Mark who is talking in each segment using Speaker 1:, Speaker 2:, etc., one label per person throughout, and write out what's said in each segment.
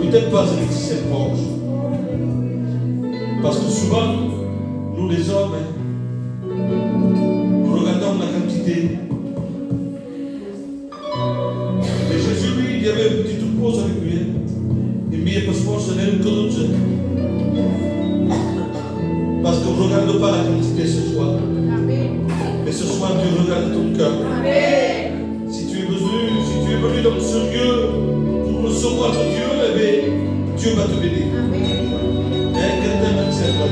Speaker 1: Peut-être pas avec ses proches. Parce que souvent, nous les hommes, nous regardons la quantité. Et Jésus, lui, il y avait une petite pause avec lui. Il m'a pas force nel courage. Parce qu'on ne regarde pas la quantité ce soir. Mais ce soir, Dieu regarde ton cœur. Si tu es venu dans ce lieu pour recevoir de Dieu, eh bien, Dieu va te bénir. Et quelqu'un va te servir.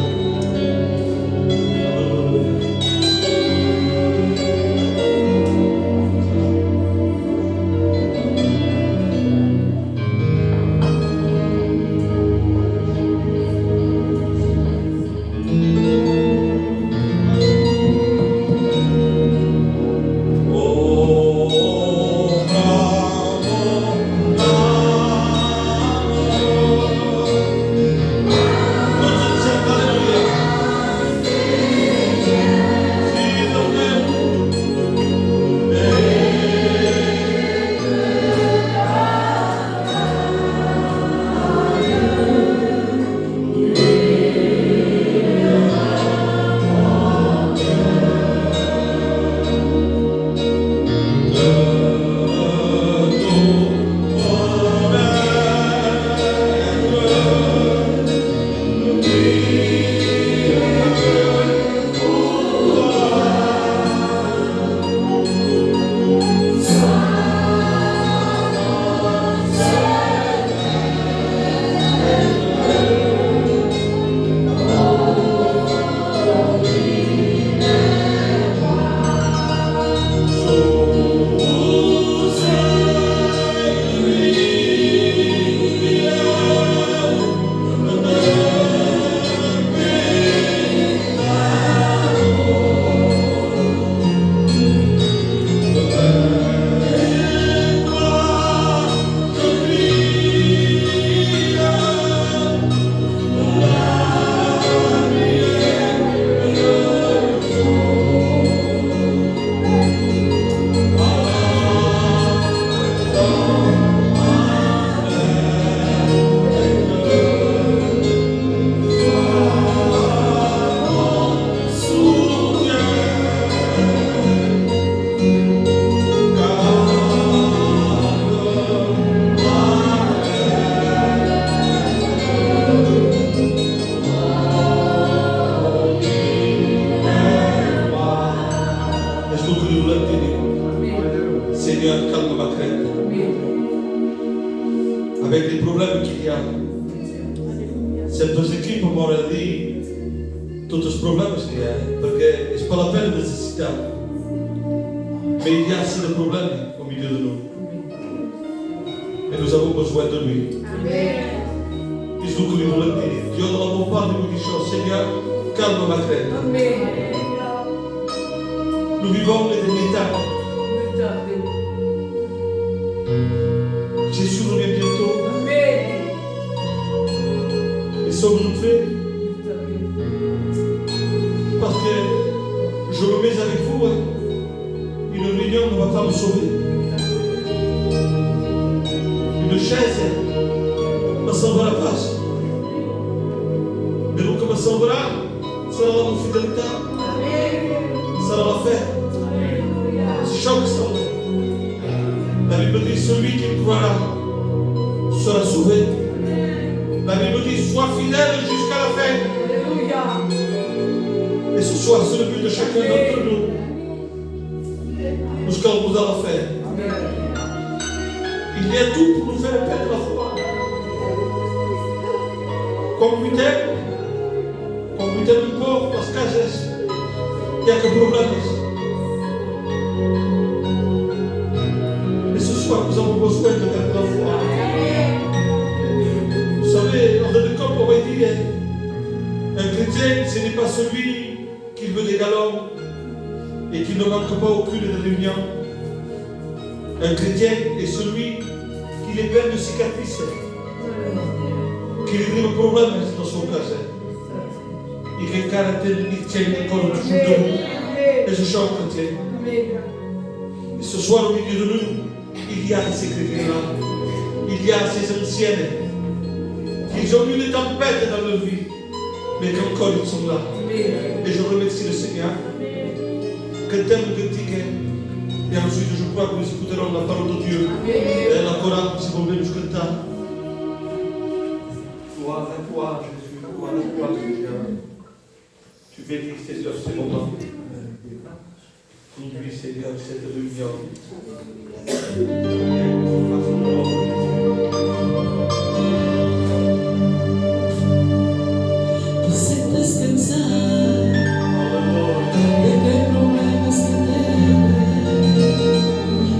Speaker 1: Seigneur, calme ma crainte. Avec les problèmes qu'il y a, c'est positif pour moi de dire tous les problèmes qu'il y a, parce que ce n'est pas la peine de se citer. Mais il y a assez de problèmes au milieu de nous. Et nous avons besoin de lui.
Speaker 2: Amen.
Speaker 1: Et je vous voulons le dire. Dieu ne l'a pas dit quelque chose. Seigneur, calme ma crainte.
Speaker 2: Amen.
Speaker 1: Nous vivons les derniers temps. Jésus revient bientôt.
Speaker 2: Amen.
Speaker 1: Et sommes-nous prêts? Parce que je me mets sauver. Une chaise, va salvar la paz. Mais nunca me salvará. Será la fidélité. Será la fé. C'est chaque que salve. La Bible dit celui qui croira sera sauvé. La Bible dit sois fidèle jusqu'à la fin. Et ce soir, c'est le but de chacun d'entre nous. Jusqu'à vous à la fin. Il y a tout pour nous faire perdre la foi. Convite un pouco as casas e há problemas. Et ce soir, nous avons besoin de perdre la foi. Vous savez, en de comme on va dire, un chrétien, ce n'est pas celui qui veut des galons et qui ne manque pas aucune de réunion. Un chrétien est celui qui est plein de cicatrices, qui réglé problèmes dans son cœur et qui tient encore toujours debout. Et je chante chrétien. Et ce soir, au milieu de nous, il y a ces chrétiens-là, il y a ces anciennes qui ont eu des tempêtes dans leur vie, mais qu'encore ils sont là. Et je remercie le Seigneur. Cantons le cantique. Et ensuite, je crois que nous écouterons la parole de Dieu. Et la chorale, si vous voulez nous chanter. Gloire à toi, Jésus. Gloire à toi, Seigneur. Tu bénis ces moments. Conduis, Seigneur, cette réunion.
Speaker 3: Tu sais descansar de qué problemas que tienes,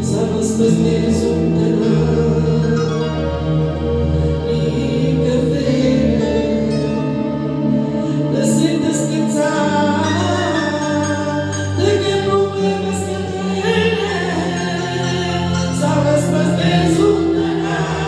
Speaker 3: sabes que tienes un terror y que fe, te sé descansar de qué problemas que tienes, sabes que tienes un terror.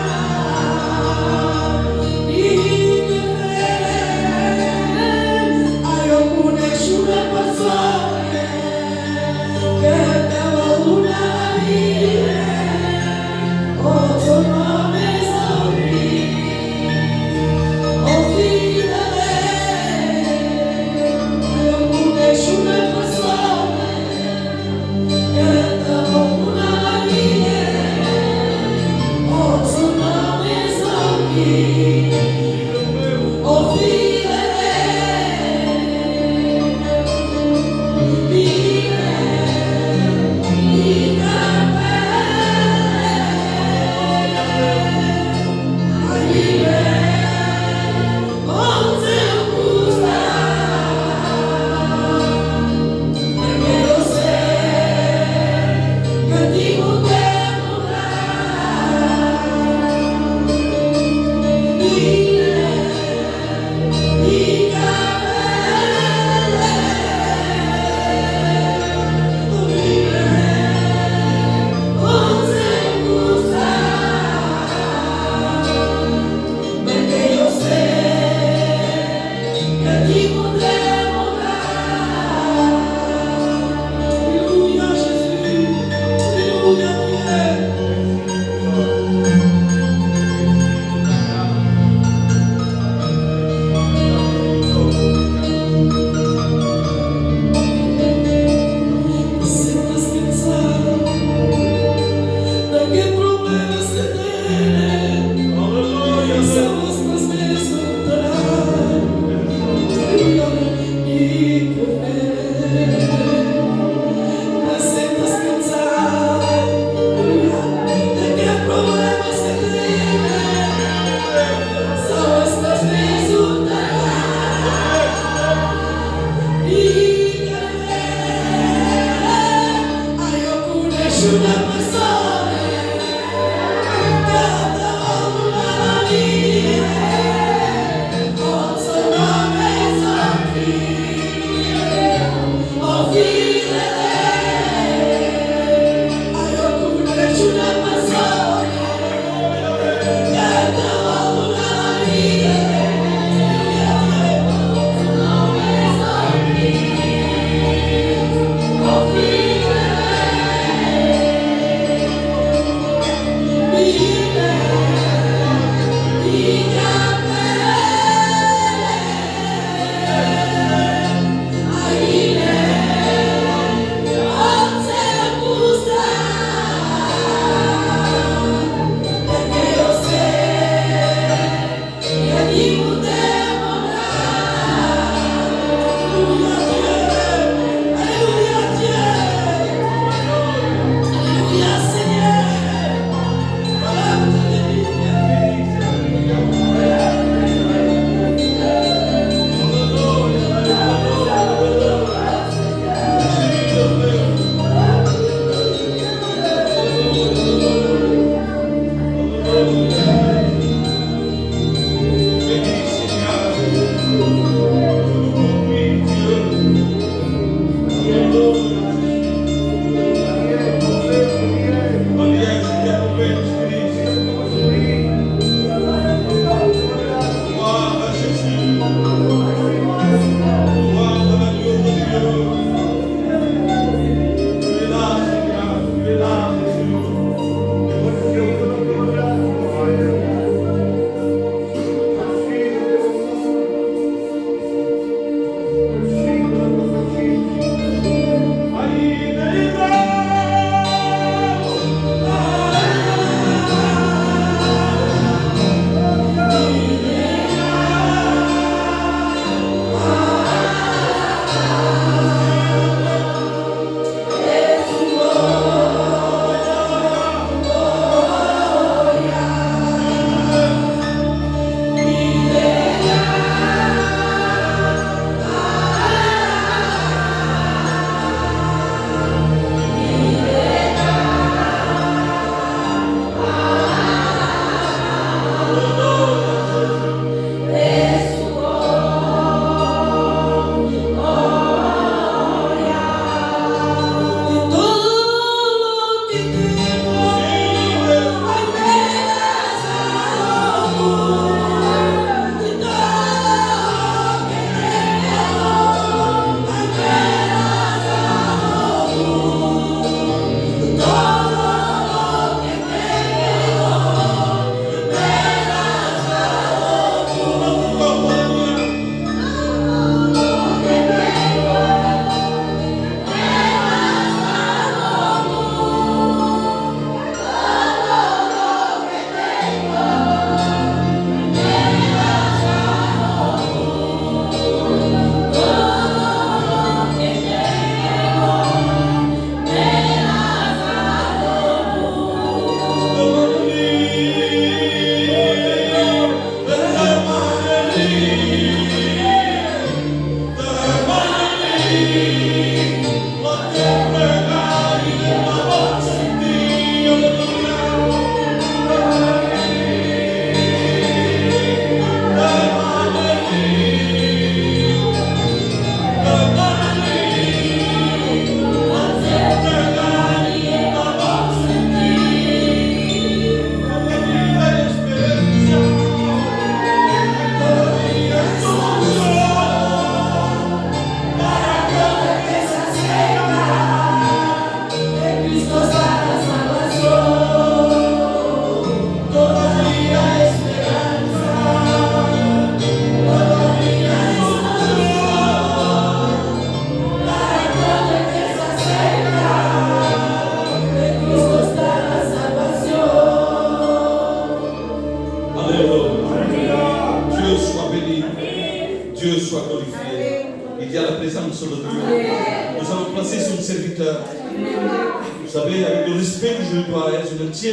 Speaker 1: Vous savez, avec le respect que je lui dois, je le tiens.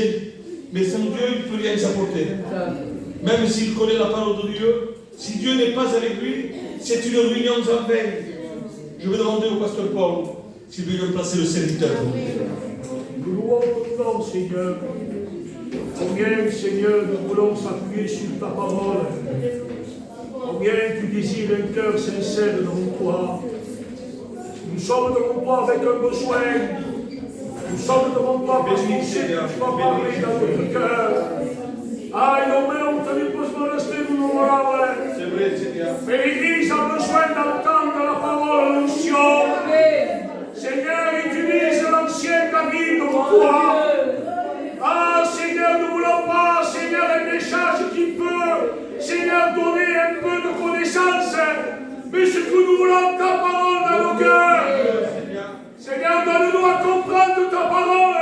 Speaker 1: Mais sans Dieu, il ne peut rien s'apporter. Même s'il connaît la parole de Dieu, si Dieu n'est pas avec lui, c'est une réunion en vain. Je vais demander au pasteur Paul s'il veut remplacer le serviteur.
Speaker 4: Nous louons ton nom, Seigneur. Combien, Seigneur, nous voulons s'appuyer sur ta parole. Combien tu désires un cœur sincère devant toi. Nous sommes devant toi avec un besoin. Nous sommes devant toi parce qu'on sait que tu vas parler dans notre cœur. Ah, et nos mains ont tenu besoin de rester nous
Speaker 1: C'est vrai, Seigneur.
Speaker 4: Mais l'Église a besoin d'entendre la parole de l'onction. Seigneur, utilise l'ancien David pour toi. Ah, Seigneur, nous ne voulons pas, Seigneur, un message qui peut, Seigneur, donner un peu de connaissance. Mais ce que nous voulons, ta parole dans nos cœurs. Seigneur, donne-nous à comprendre ta parole.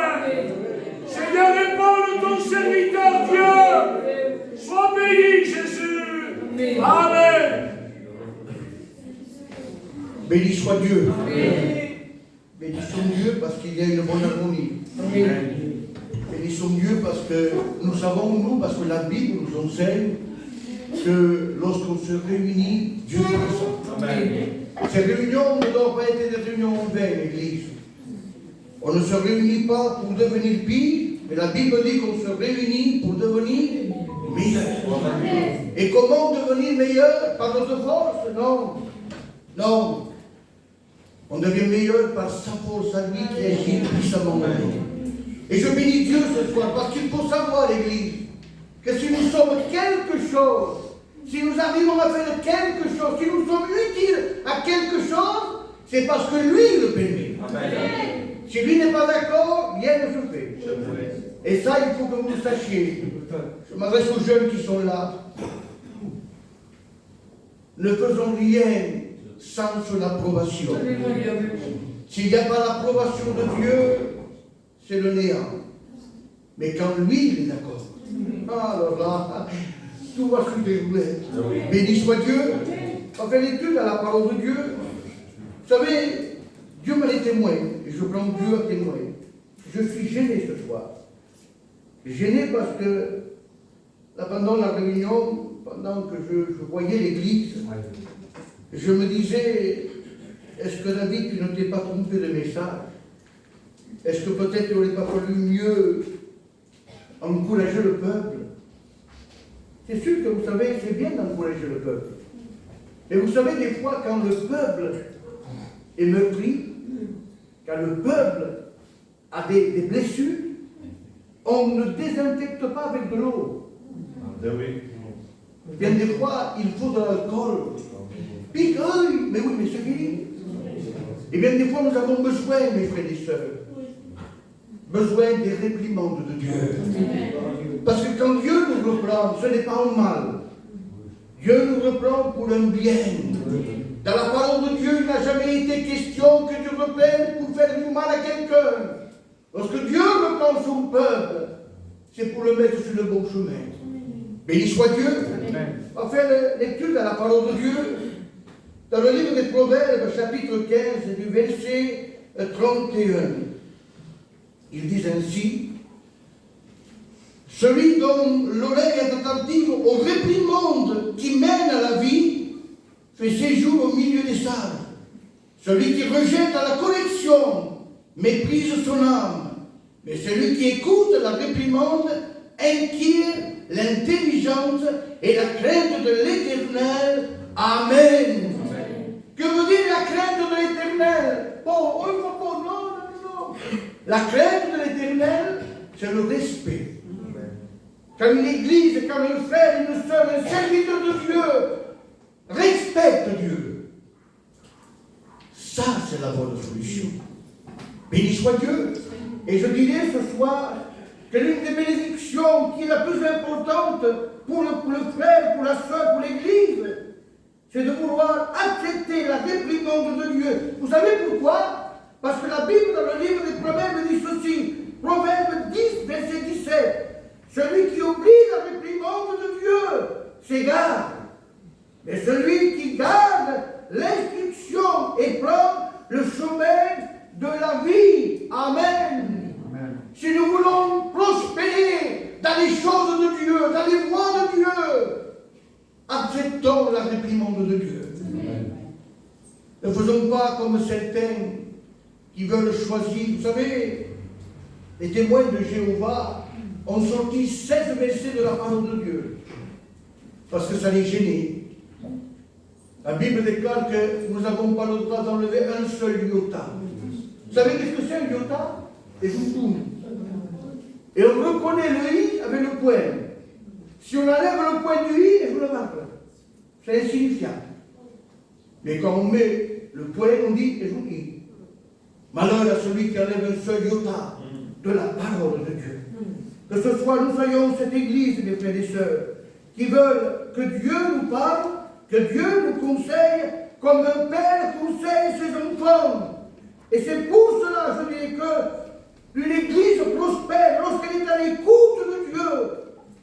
Speaker 4: Seigneur, réponds ton serviteur, Dieu. Sois béni, Jésus. Amen.
Speaker 5: Béni soit Dieu.
Speaker 2: Amen.
Speaker 5: Bénissons Dieu parce qu'il y a une bonne harmonie. Amen. Bénissons Dieu parce que nous savons, nous, parce que la Bible nous enseigne que lorsqu'on se réunit, Dieu se ressent.
Speaker 1: Amen.
Speaker 5: Ces réunions ne doivent pas être des réunions en vain, l'Église. On ne se réunit pas pour devenir pire, mais la Bible dit qu'on se réunit pour devenir meilleur. Et comment devenir meilleur? Par notre force? Non. Non. On devient meilleur par sa force à lui qui agit puissamment en nous. Et je bénis Dieu ce soir parce qu'il faut savoir, l'Église, que si nous sommes quelque chose, si nous arrivons à faire quelque chose, si nous sommes utiles à quelque chose, c'est parce que lui le permet. Amen. Si lui n'est pas d'accord, rien ne se fait. Et ça, il faut que vous le sachiez. Je m'adresse aux jeunes qui sont là. Ne faisons rien sans son approbation. S'il n'y a pas l'approbation de Dieu, c'est le néant. Mais quand lui, il est d'accord, alors là, tout va se dérouler. Béni soit Dieu. On fait l'étude à la parole de Dieu. Vous savez, Dieu m'a les témoins, et je prends Dieu à témoin. Je suis gêné ce soir. Gêné parce que, là, pendant la réunion, pendant que je voyais l'église, je me disais, est-ce que David, tu ne t'es pas trompé de message? Est-ce que peut-être il n'aurait pas fallu mieux encourager le peuple? C'est sûr que vous savez, c'est bien d'encourager le peuple. Mais vous savez, des fois, quand le peuple est meurtri, quand le peuple a des blessures, on ne désinfecte pas avec de l'eau. Bien des fois, il faut de l'alcool. Pique, mais oui, mais c'est fini. Et bien des fois, nous avons besoin, mes frères et sœurs, besoin des réprimandes de Dieu. Parce que quand Dieu nous reprend, ce n'est pas un mal. Dieu nous reprend pour un bien. Dans la parole de Dieu, il n'a jamais été question que Dieu reprenne pour faire du mal à quelqu'un. Lorsque Dieu reprend son peuple, c'est pour le mettre sur le bon chemin. Béni soit Dieu. On va faire l'étude à la parole de Dieu. Dans le livre des Proverbes, chapitre 15, du verset 31. Ils disent ainsi: celui dont l'oreille est attentive aux réprimandes qui mènent à la vie fait séjour au milieu des sages. Celui qui rejette à la correction méprise son âme. Mais celui qui écoute la réprimande inquiète l'intelligence et la crainte de l'Éternel. Amen. Que veut dire la crainte de l'Éternel? Non. La crainte de l'Éternel, c'est le respect. Quand une église, quand un frère, une sœur, un serviteur de Dieu respecte Dieu, ça c'est la bonne solution. Béni soit Dieu. Et je dirais ce soir que l'une des bénédictions qui est la plus importante pour le frère, pour la sœur, pour l'église, c'est de vouloir accepter la réprimande de Dieu. Vous savez pourquoi? Parce que la Bible, dans le livre des Proverbes, dit ceci. Proverbe 10, verset 17. Celui qui oublie la réprimande de Dieu s'égare. Mais celui qui garde l'instruction et prend le chemin de la vie. Amen. Amen. Si nous voulons prospérer dans les choses de Dieu, dans les voies de Dieu, acceptons la réprimande de Dieu. Amen. Ne faisons pas comme certains qui veulent choisir. Vous savez, les témoins de Jéhovah ont sorti 16 versets de la parole de Dieu parce que ça les gênait. La Bible déclare que nous n'avons pas le droit d'enlever un seul iota. Vous savez qu'est-ce que c'est un iota? Et vous tournez. Et on reconnaît le i avec le point. Si on enlève le point du i, et vous le marquez. C'est insignifiant. Mais quand on met le point, on dit et vous i. Malheur à celui qui enlève un seul iota de la parole de Dieu. Que ce soit nous soyons cette église, mes frères et sœurs, qui veulent que Dieu nous parle, que Dieu nous conseille, comme un père conseille ses enfants. Et c'est pour cela, je dis, que une église prospère lorsqu'elle est à l'écoute de Dieu.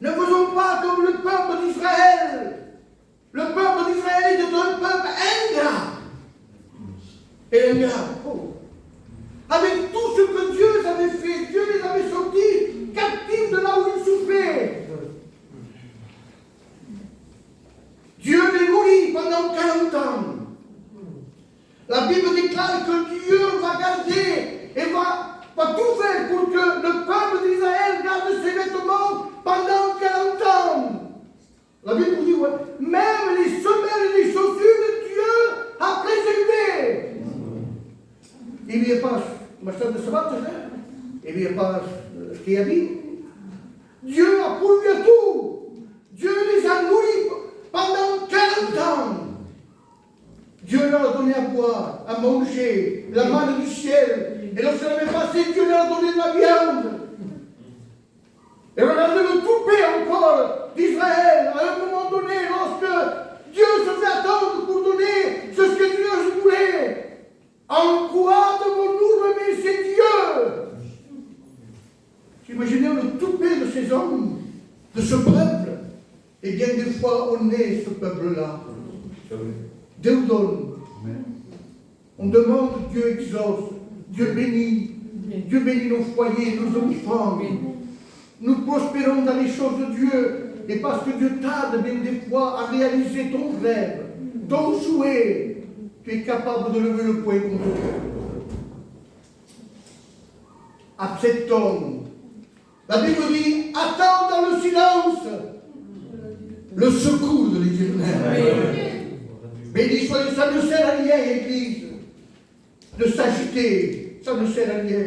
Speaker 5: Ne faisons pas comme le peuple d'Israël. Le peuple d'Israël était un peuple ingrat. Et ingrat. Avec tout ce que Dieu avait fait, Dieu les avait sortis captifs de là où ils souffraient. Dieu les nourrit pendant 40 ans. La Bible déclare que Dieu va garder et va tout faire pour que le peuple d'Israël garde ses vêtements pendant 40 ans. même les semelles et les chaussures de Dieu a préservé. Il n'y a pas de sabbat, il n'y a pas qui a dit. Dieu a pourvu à tout. Dieu les a nourris pendant 40 ans. Dieu leur a donné à boire, à manger, la manne du ciel. Et lorsque l'année passée, Dieu leur a donné de la viande. Et regardez le toupet encore d'Israël, à un moment donné, lorsque Dieu se fait attendre pour donner ce que Dieu voulait. En quoi devons-nous remercier Dieu? Imaginez le toupet de ces hommes, de ce peuple. Et bien des fois, on est ce peuple-là. Dieu donne. On demande, Dieu exauce. Dieu bénit. Dieu bénit nos foyers, nos enfants. Nous prospérons dans les choses de Dieu. Et parce que Dieu tarde bien des fois à réaliser ton rêve, ton souhait, tu es capable de lever le poing contre Dieu. Acceptons. La Bible dit, attends dans le silence le secours de l'Éternel. Béni soit Dieu, ça ne sert à rien, Église, de s'agiter, ça ne sert à rien.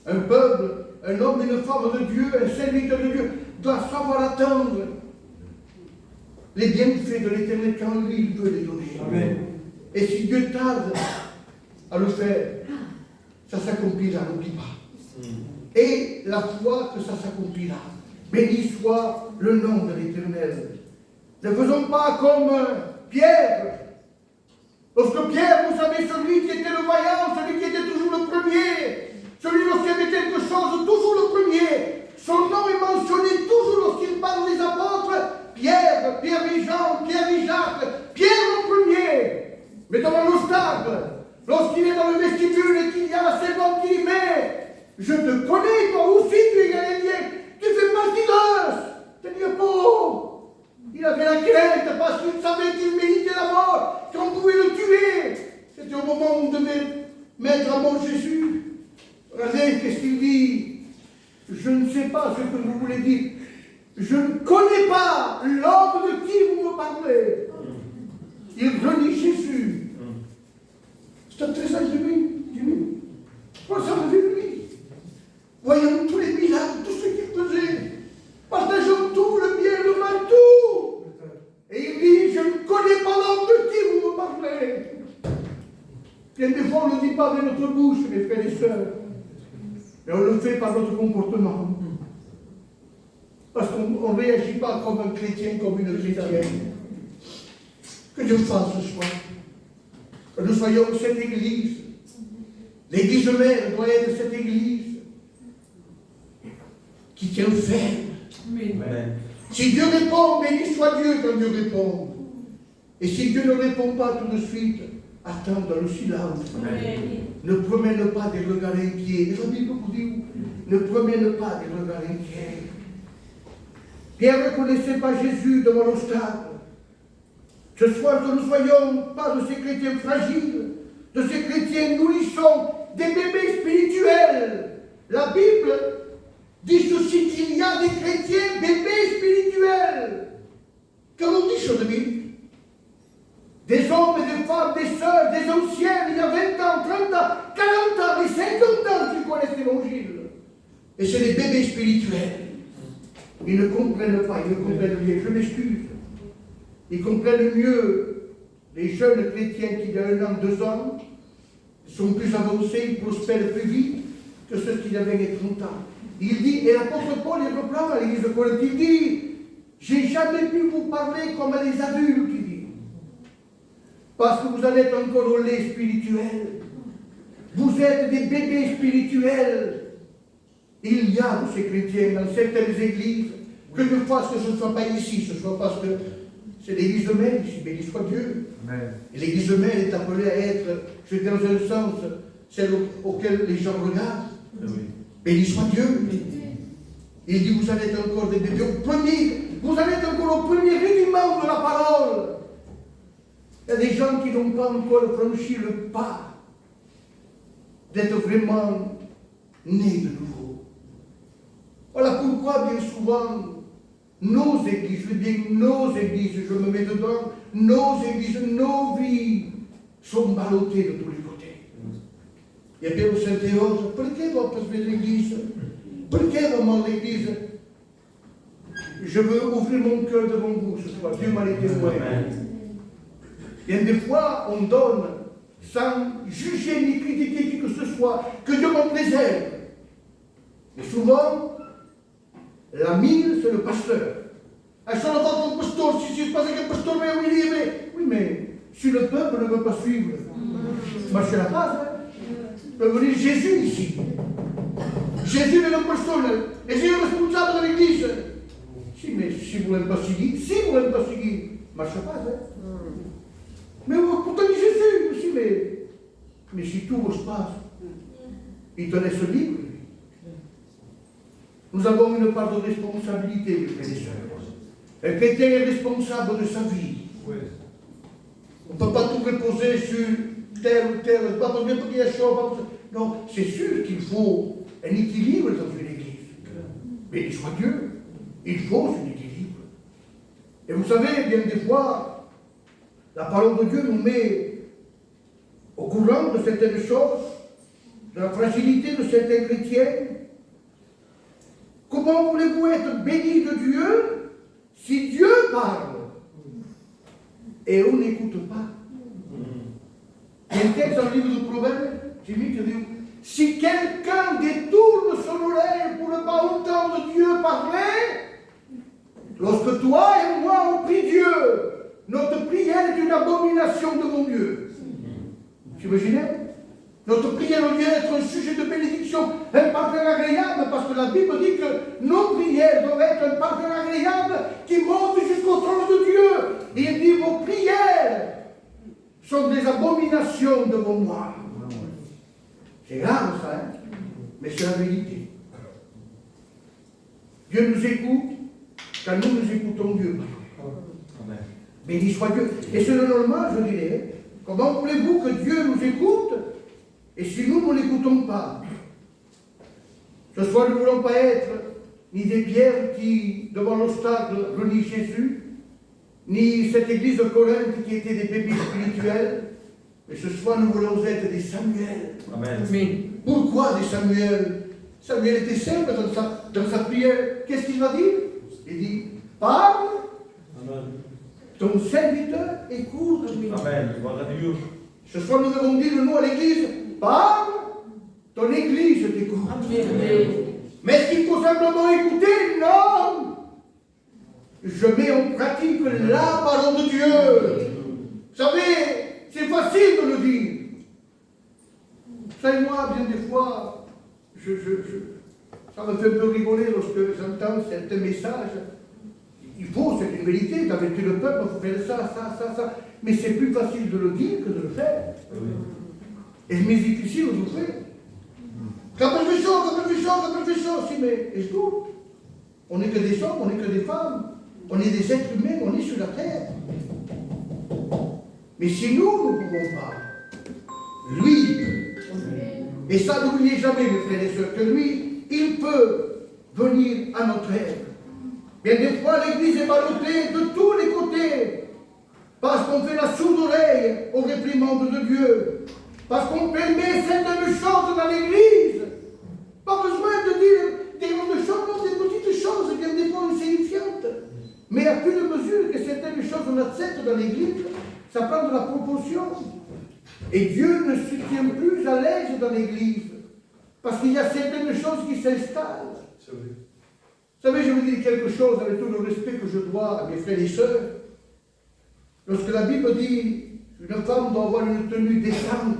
Speaker 5: Un peuple, un homme, une femme de Dieu, un serviteur de Dieu, doit savoir attendre les bienfaits de l'Éternel quand lui, il peut les donner. Amen. Et si Dieu tarde à le faire, ça s'accomplira, n'oublie pas. Et la foi que ça s'accomplira. Béni soit le nom de l'Éternel. Ne faisons pas comme Pierre. Lorsque Pierre, vous savez, celui qui était le vaillant, celui qui était toujours le premier, celui lorsqu'il y avait quelque chose, toujours le premier, son nom est mentionné toujours lorsqu'il parle des apôtres, Pierre, Pierre et Jean, Pierre et Jacques, Pierre le premier. Mais devant l'obstacle, lorsqu'il est dans le vestibule et qu'il y a la servante qui dit, mais je te connais, toi aussi tu es galiléen, tu fais partie d'eux. Tu dis, oh, il avait la crainte parce qu'il savait qu'il méritait la mort, qu'on pouvait le tuer. C'était au moment où on devait mettre à mort Jésus. Regardez, qu'est-ce qu'il dit? Je ne sais pas ce que vous voulez dire. Je ne connais pas l'homme de qui vous me parlez. Il renie Jésus. C'est très agréable. Moi, ça me fait de lui. Voyons tous les miracles, tout ce qu'il faisait. Partageons tout, le bien, le mal, tout. Et il dit, je ne connais pas l'homme de qui vous me parlez. Bien des fois, on ne le dit pas de notre bouche, mes frères et sœurs. Mais on le fait par notre comportement. Parce qu'on ne réagit pas comme un chrétien, comme une chrétienne. Que Dieu fasse ce soir. Que nous soyons cette église. L'église mère doit être cette église qui tient ferme. Amen. Si Dieu répond, béni soit Dieu quand Dieu répond. Et si Dieu ne répond pas tout de suite, attends dans le silence. Amen. Ne promène pas des regards inquiets. La Bible vous dit, ne promène pas des regards inquiets. Pierre ne connaissait pas Jésus devant l'obstacle. Ce soir, que nous soyons pas de ces chrétiens fragiles, de ces chrétiens nourrissons, des bébés spirituels. La Bible dit ceci, qu'il y a des chrétiens bébés spirituels. Comment dit sur la Bible? Des hommes et des femmes, des sœurs, des anciens, il y a 20 ans, 30 ans, 40 ans, et 50 ans qui connaissent l'Évangile. Et c'est les bébés spirituels. Ils ne comprennent pas, ils ne comprennent rien. Je m'excuse. Ils comprennent mieux les jeunes chrétiens qui, il y a 1 an, 2 ans, sont plus avancés, ils prospèrent plus vite que ceux qui avaient 30 ans. Il dit, et l'apôtre Paul, il reprend à l'église de Corinthe, il dit, j'ai jamais pu vous parler comme à des adultes, il dit. Parce que vous en êtes encore au lait spirituel. Vous êtes des bébés spirituels. Il y a de ces chrétiens dans certaines églises, que Dieu fasse que ce ne soit pas ici, ce soit parce que c'est l'église de mère ici, béni soit Dieu. Amen. Et l'église de mère est appelée à être, je vais dans un sens, celle auquel les gens regardent. Oui. Béni soit Dieu. Il dit, vous en êtes encore des bébés au premier, vous en êtes encore au premier rudiment de la parole. Il y a des gens qui n'ont pas encore franchi le pas d'être vraiment nés de nouveau. Voilà pourquoi, bien souvent, nos églises, je veux dire nos églises, je me mets dedans, nos églises, nos vies sont ballottées de tous les côtés. Et puis on s'interroge, pourquoi va passer l'église? Pourquoi vraiment l'église? Je veux ouvrir mon cœur devant vous ce soir, Dieu m'a été témoin. Et des fois, on donne sans juger ni critiquer qui que ce soit, que Dieu m'en préserve. Mais souvent, la mine, c'est le pasteur. À chaque fois, ton pasteur, si c'est pas un pasteur, oui, mais si le peuple ne veut pas suivre, moi c'est la base. Il peut venir Jésus ici. Jésus est le pasteur, et c'est le responsable de l'église. Si, mais si vous ne voulez pas seguir, marche pas. Mais pourtant Jésus aussi, mais si tout se passe, il te laisse libre. Nous avons une part de responsabilité, mes frères et sœurs. Un chrétien est responsable de sa vie. On ne peut pas tout reposer sur tel ou tel, pas parce qu'il y a chose. Non, c'est sûr qu'il faut un équilibre dans une église. Mais il soit Dieu, il faut un équilibre. Et vous savez, bien des fois, la parole de Dieu nous met au courant de certaines choses, de la fragilité de certains chrétiens. Comment voulez-vous être béni de Dieu si Dieu parle et on n'écoute pas? Il y a un texte dans le livre de Proverbes, j'ai mis qui dit, si quelqu'un détourne son oreille pour ne pas entendre Dieu parler, lorsque toi et moi on prie Dieu, notre prière est une abomination devant Dieu. Vous imaginez? Notre prière doit être un sujet de bénédiction, un parfum agréable, parce que la Bible dit que nos prières doivent être un parfum agréable qui monte jusqu'au trône de Dieu. Et il dit, vos prières sont des abominations devant moi. C'est grave ça, hein? Mais c'est la vérité. Dieu nous écoute quand nous écoutons Dieu. Béni soit Dieu. Et c'est le normal, je dirais. Comment voulez-vous que Dieu nous écoute et si nous ne l'écoutons pas? Ce soir, nous ne voulons pas être ni des pierres qui, devant l'obstacle, renient Jésus, ni cette église de Corinthe qui était des bébés spirituels, mais ce soir, nous voulons être des Samuel.
Speaker 1: Amen.
Speaker 5: Mais pourquoi des Samuel? Samuel était simple dans sa prière. Qu'est-ce qu'il va dire? Il dit, parle.
Speaker 1: Amen.
Speaker 5: Ton serviteur écoute.
Speaker 1: Amen. Gloire à Dieu.
Speaker 5: Ce soir, nous devons dire, nous, à l'église, parle, ton église t'écoute. Mais est-ce qu'il faut simplement écouter? Non. Je mets en pratique la parole de Dieu. Vous savez, c'est facile de le dire. Vous savez, moi, bien des fois, ça me fait un peu rigoler lorsque j'entends certains messages. Il faut, c'est une vérité, d'avertir le peuple, il faut faire ça. Mais c'est plus facile de le dire que de le faire. Et mais difficile de le faire. Quand je fais chose, si, mais est-ce que on n'est que des hommes, on n'est que des femmes, on est des êtres humains, on est sur la terre. Mais si nous ne pouvons pas, lui, il peut. Et ça, n'oubliez jamais, mes frères et sœurs, que lui, il peut venir à notre aide. Bien des fois, l'église est ballottée de tous les côtés, parce qu'on fait la sourde oreille aux réprimandes de Dieu, parce qu'on permet certaines choses dans l'église. Pas besoin de dire des grandes choses, non, des petites choses, bien des fois insignifiantes. Mais à plus de mesure que certaines choses on accepte dans l'église, ça prend de la proportion. Et Dieu ne se tient plus à l'aise dans l'église, parce qu'il y a certaines choses qui s'installent. Vous savez, je vous dis quelque chose avec tout le respect que je dois à mes frères et sœurs. Lorsque la Bible dit qu'une femme doit avoir une tenue décente,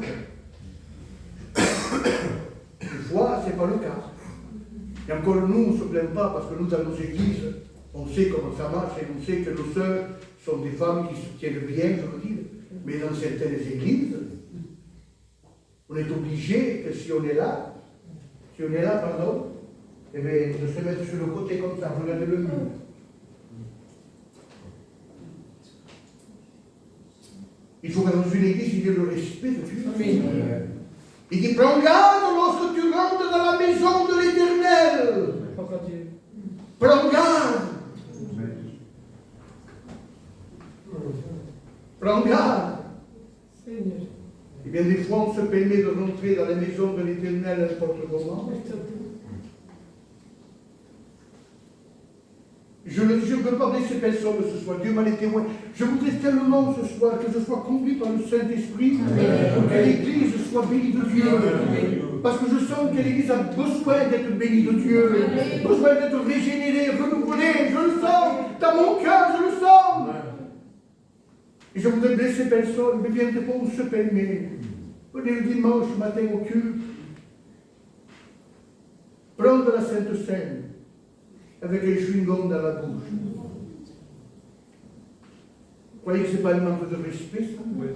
Speaker 5: des fois, ce n'est pas le cas. Et encore nous, on ne se plaint pas parce que nous, dans nos églises, on sait comment ça marche et on sait que nos sœurs sont des femmes qui se tiennent bien, je veux dire. Mais dans certaines églises, on est obligé que si on est là, eh bien, de se mettre sur le côté comme ça, regarder le mur. Il faut que dans une église, il y ait le respect de Dieu. Il dit, prends garde lorsque tu rentres dans la maison de l'Éternel. Prends garde. Prends garde.
Speaker 2: Seigneur.
Speaker 5: Et bien, des fois, on se permet de rentrer dans la maison de l'Éternel à n'importe moment. Je ne peux pas blesser personne ce soir. Dieu m'en est témoin. Je voudrais tellement ce soir que je sois conduit par le Saint-Esprit pour que l'Église soit bénie de Dieu. Parce que je sens que l'Église a besoin d'être bénie de Dieu. Besoin d'être régénérée, renouvelée. Je le sens. Dans mon cœur, je le sens. Et je voudrais blesser personne, mais bien des fois on se permet. Venez le dimanche matin au culte. Prendre la Sainte Seine avec un chewing-gum dans la bouche. Vous croyez que ce n'est pas un manque de respect, ça? Oui.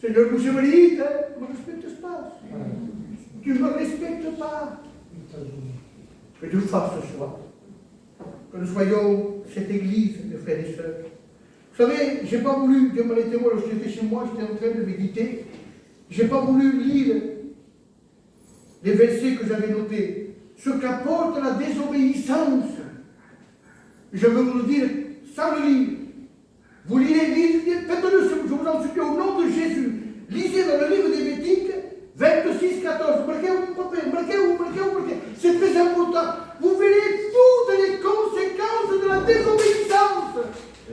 Speaker 5: Seigneur, vous me dites, ne me respectes pas. Tu ne me respectes pas. Que Dieu fasse ce soir. Que nous soyons cette église, mes frères et sœurs. Vous savez, je n'ai pas voulu, Dieu m'en est témoin, lorsque j'étais chez moi, j'étais en train de méditer. Je n'ai pas voulu lire les versets que j'avais notés. Ce qu'apporte la désobéissance. Je veux vous le dire sans le lire. Vous lisez, faites-le, je vous en supplie, au nom de Jésus. Lisez dans le livre des Lévitique, 26, 14. C'est très important. Vous verrez toutes les conséquences de la désobéissance.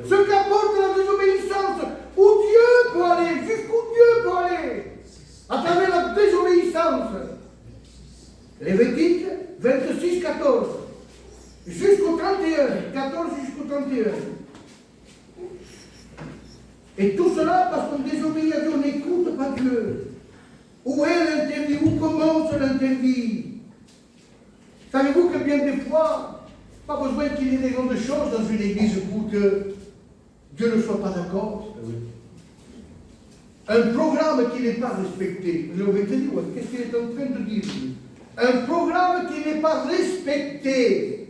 Speaker 5: Ce qu'apporte la désobéissance. Où Dieu peut aller, jusqu'où Dieu peut aller. À travers la désobéissance. Lévitique 26, 14. Jusqu'au 31. 14 jusqu'au 31. Et tout cela parce qu'on désobéit à Dieu, on n'écoute pas Dieu. Où est l'interdit? Où commence l'interdit? Savez-vous que bien des fois, pas besoin qu'il y ait des grandes choses dans une église pour que Dieu ne soit pas d'accord. Un programme qui n'est pas respecté. Vous avez dit, qu'est-ce qu'il est en train de dire? Un programme qui n'est pas respecté.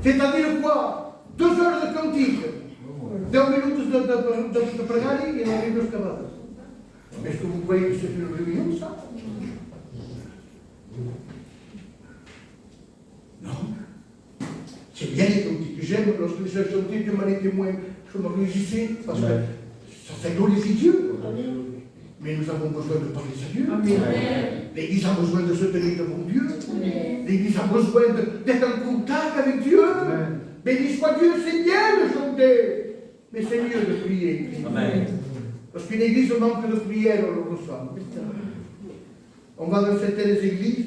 Speaker 5: C'est-à-dire quoi? 2 heures de cantique. 10 minutes de pregare et on arrive jusqu'à là. Est-ce que vous croyez que c'est une réunion, ça? Non. C'est bien les cantiques. J'aime lorsque les chantiers, Dieu m'en est témoin. Je me réjouissais parce que ça glorifie Dieu. Mais nous avons besoin de parler à Dieu. L'Église a besoin de se tenir devant Dieu. L'Église a besoin d'être en contact avec Dieu. Béni soit Dieu, c'est bien de chanter. Mais c'est mieux de prier. Amen. Parce qu'une église manque de prière, on le ressent. On va dans certaines églises,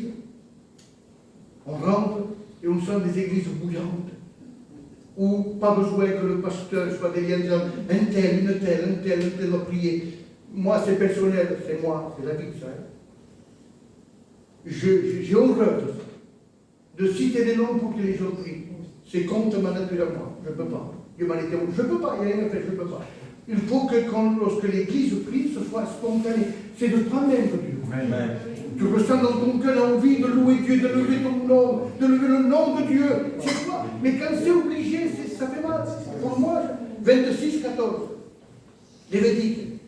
Speaker 5: on rentre et on sent des églises bouillantes, où pas besoin que le pasteur soit derrière en disant un tel va prier. Moi, c'est personnel, c'est moi, c'est la vie de ça. J'ai horreur de ça. De citer des noms pour que les gens prient. C'est contre ma nature à moi. Je ne peux pas. Je ne peux pas, il n'y a rien à faire, je ne peux pas. Il faut que lorsque l'Église prie, ce soit spontané. C'est de toi-même que Dieu. Amen. Tu ressens dans ton cœur l'envie de louer Dieu, de lever ton nom, de lever le nom de Dieu. C'est quoi? Mais quand c'est obligé, ça fait mal. Pour moi, 26, 14. Lévitique.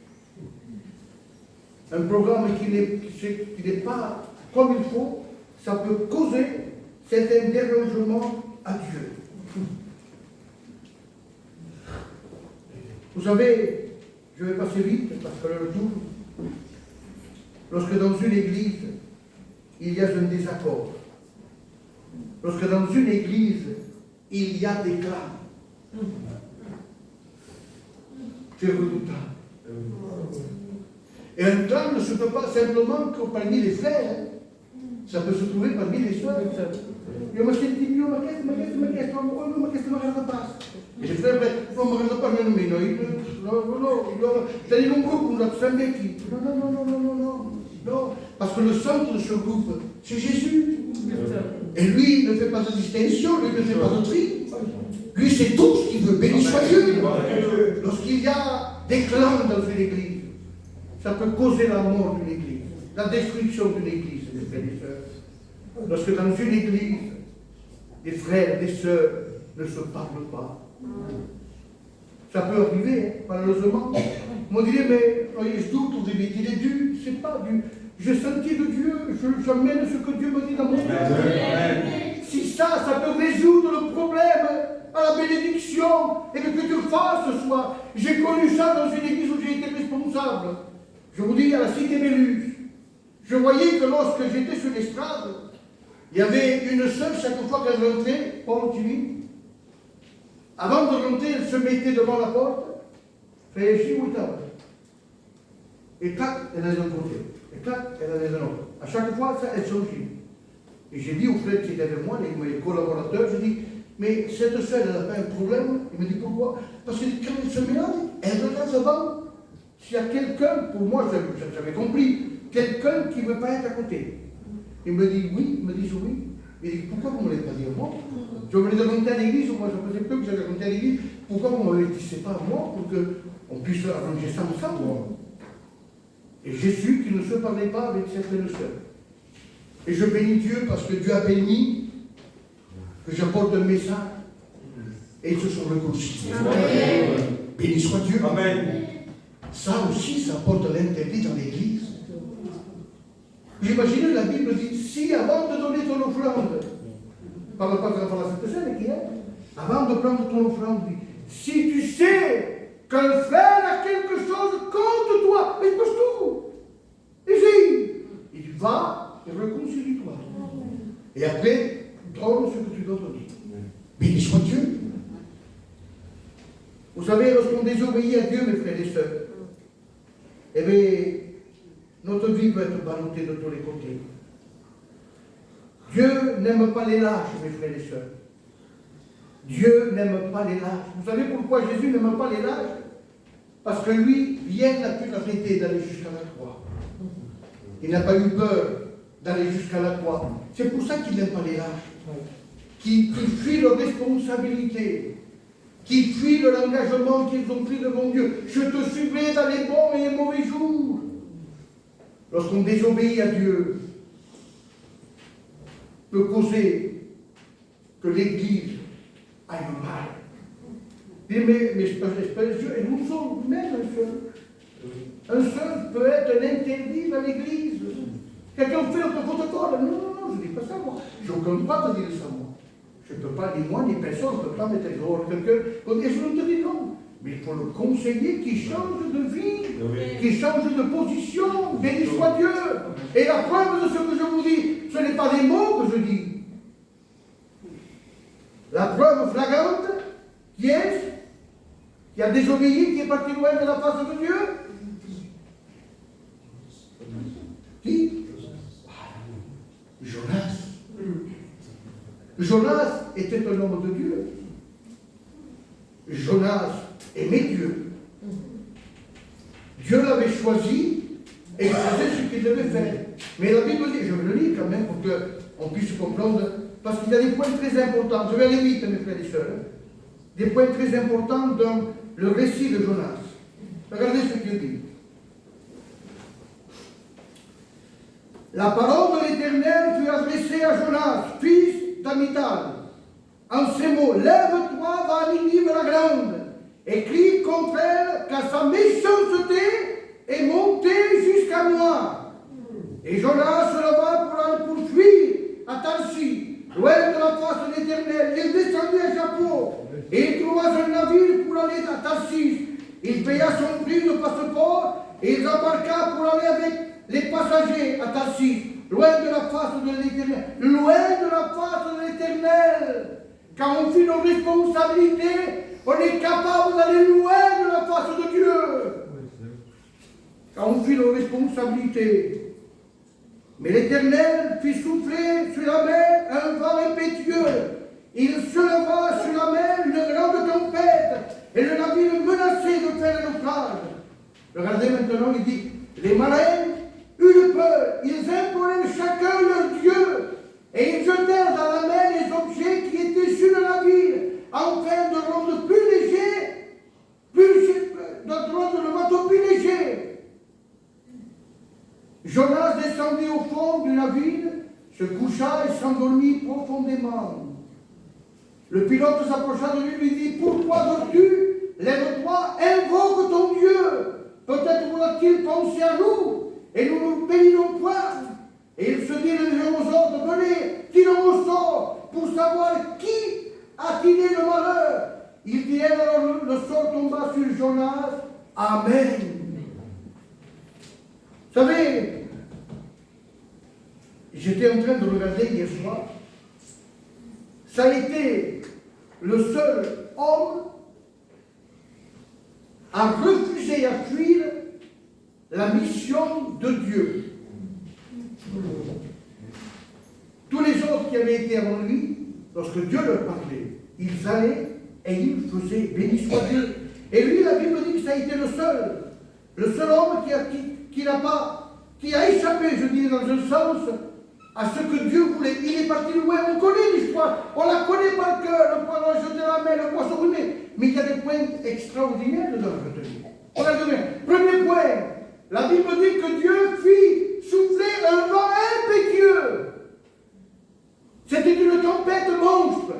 Speaker 5: Un programme qui n'est pas comme il faut, ça peut causer certains dérangements à Dieu. Vous savez, je vais passer vite parce que l'heure tourne. Lorsque dans une église, il y a un désaccord, lorsque dans une église, il y a des clans, c'est redoutable. Et un clan ne se peut pas simplement que parmi les frères, ça peut se trouver parmi les soeurs. Io mi senti Dio, ma che mi guarda pas. E les frères, non me regarde pas nemmeno. No, tenir un groupe, on a semblé qui. Non. Parce que le centre de ce groupe, c'est Jésus. Et lui, il ne fait pas de distinction, lui ne fait pas de tri. Lui, c'est tout ce qu'il veut. Béni soit Dieu. Lorsqu'il y a des clans dans une église, ça peut causer la mort d'une église, la destruction d'une église, mes frères et sœurs. Lorsque dans une église, des frères, des sœurs ne se parlent pas. Ça peut arriver, malheureusement. On dirait, mais je doute, on dirait, il est dû, c'est pas dû. Je sentis de Dieu, j'amène ce que Dieu me dit dans mon cœur. Si ça peut résoudre le problème à la bénédiction, et que tu fasses ce soir. J'ai connu ça dans une église où j'ai été responsable. Je vous dis, à la Cité Bellus, je voyais que lorsque j'étais sur l'estrade, il y avait une sœur, chaque fois qu'elle rentrait, Paul Jimmy, avant de rentrer, elle se mettait devant la porte, faisait ici ou là. Et clac, elle allait d'un côté. Et clac, elle allait d'un autre. À chaque fois, ça, elle changeait. Et j'ai dit au frère qui était avec moi, mes collaborateurs, j'ai dit, mais cette sœur, elle n'a pas un problème. Il me dit, pourquoi? Parce que quand elle se mélange, elle regarde avant. S'il y a quelqu'un, pour moi, j'avais compris, quelqu'un qui ne veut pas être à côté. Il me dit oui, il me dit oui. Il dit, pourquoi vous ne me l'avez pas dit à moi? Je venais de monter à l'église, moi je ne faisais plus que j'allais monter à l'église. Pourquoi vous ne me le disiez pas à moi pour qu'on puisse arranger ça ensemble? Et j'ai su qu'il ne se parlait pas avec certaines sœurs. Et je bénis Dieu parce que Dieu a béni que j'apporte un message. Et ils se sont réconciliés. Béni soit Dieu.
Speaker 1: Amen.
Speaker 5: Ça aussi, ça apporte l'interdit dans l'église. J'imagine la Bible dit, si avant de donner ton offrande, parle pas de la Sainte Seine qui est, avant de prendre ton offrande, dit, si tu sais qu'un frère a quelque chose contre toi, mais pose tout. Et il va et réconcilie-toi. Et après, donne ce que tu dois donner. Béni soit Dieu. Vous savez, lorsqu'on désobéit à Dieu, mes frères et sœurs, eh bien, notre vie peut être ballottée de tous les côtés. Dieu n'aime pas les lâches, mes frères et sœurs. Dieu n'aime pas les lâches. Vous savez pourquoi Jésus n'aime pas les lâches? Parce que lui, rien n'a pu l'arrêter d'aller jusqu'à la croix. Il n'a pas eu peur d'aller jusqu'à la croix. C'est pour ça qu'il n'aime pas les lâches. Qui fuient leurs responsabilités. Qui fuient l'engagement qu'ils ont pris devant Dieu. Je te suivrai dans les bons et les mauvais jours. Lorsqu'on désobéit à Dieu, peut causer que l'Église aille mal. Mais et nous sommes même un seul. Un seul peut être un interdit dans l'Église. Quelqu'un fait notre protocole. Non, je ne dis pas ça, moi. Je n'ai aucun droit de dire ça, moi. Je ne peux pas, ni moi, ni personne, ne peut pas mettre dehors quelqu'un. Et je ne te dis non. Mais il faut le conseiller qui change de vie, qui change de position. Béni soit Dieu. Et la preuve de ce que je vous dis, ce n'est pas des mots que je dis. La preuve flagrante, qui est qui a désobéi, qui est parti loin de la face de Dieu. Qui? Jonas. Jonas était un homme de Dieu. Jonas aimait Dieu. Dieu l'avait choisi et il faisait ce qu'il devait faire. Mais la Bible dit, je vais le lire quand même pour qu'on puisse comprendre, parce qu'il y a des points très importants. Je vais aller vite, mes frères et sœurs. Des points très importants dans le récit de Jonas. Regardez ce qu'il dit. La parole de l'Éternel fut adressée à Jonas, fils d'Amital, en ces mots, lève-toi, va à Ninive la grande, et crie contre elle, car sa méchanceté est montée jusqu'à moi. Et Jonas se leva pour aller poursuivre à Tarsis, loin de la face de l'Éternel. Il descendit à Jappo, et il trouva un navire pour aller à Tarsis. Il paya son prix de passeport, et il embarqua pour aller avec les passagers à Tarsis, loin de la face de l'Éternel. Loin de la face de l'Éternel. Quand on fait nos responsabilités, on est capable d'aller loin de la face de Dieu. Quand on fait nos responsabilités. Mais l'Éternel fit souffler sur la mer un vent impétueux. Il se leva sur la mer une grande tempête, et le navire menaçait de faire un naufrage. Regardez maintenant, il dit, les marins eurent peur, ils implorèrent chacun leur Dieu, et ils jetèrent dans la mer les objets qui étaient sur le navire, afin de rendre plus léger, de rendre le bateau plus léger. Jonas descendit au fond du navire, se coucha et s'endormit profondément. Le pilote s'approcha de lui et lui dit, pourquoi dors-tu? Lève-toi, invoque ton Dieu. Peut-être voudra-t-il penser à nous, et nous ne bénirons point. Et il se dit les uns aux autres, venez, tirons au sort, pour savoir qui attirer le malheur. Il dit alors le sort tomba sur Jonas. Amen. Vous savez, j'étais en train de regarder hier soir. Ça a été le seul homme à refuser, à fuir la mission de Dieu. Tous les autres qui avaient été avant lui, lorsque Dieu leur parlait, ils allaient et ils faisaient, béni soit Dieu. Et lui, la Bible dit que ça a été le seul homme qui a échappé, je dis dans un sens, à ce que Dieu voulait. Il est parti loin, on connaît l'histoire, on la connaît par cœur, le poisson jeté la main, le poisson brûlé, mais il y a des points extraordinaires de notre retenir. Premier point, la Bible dit que Dieu fit souffler un vent impétueux. C'était une tempête monstre.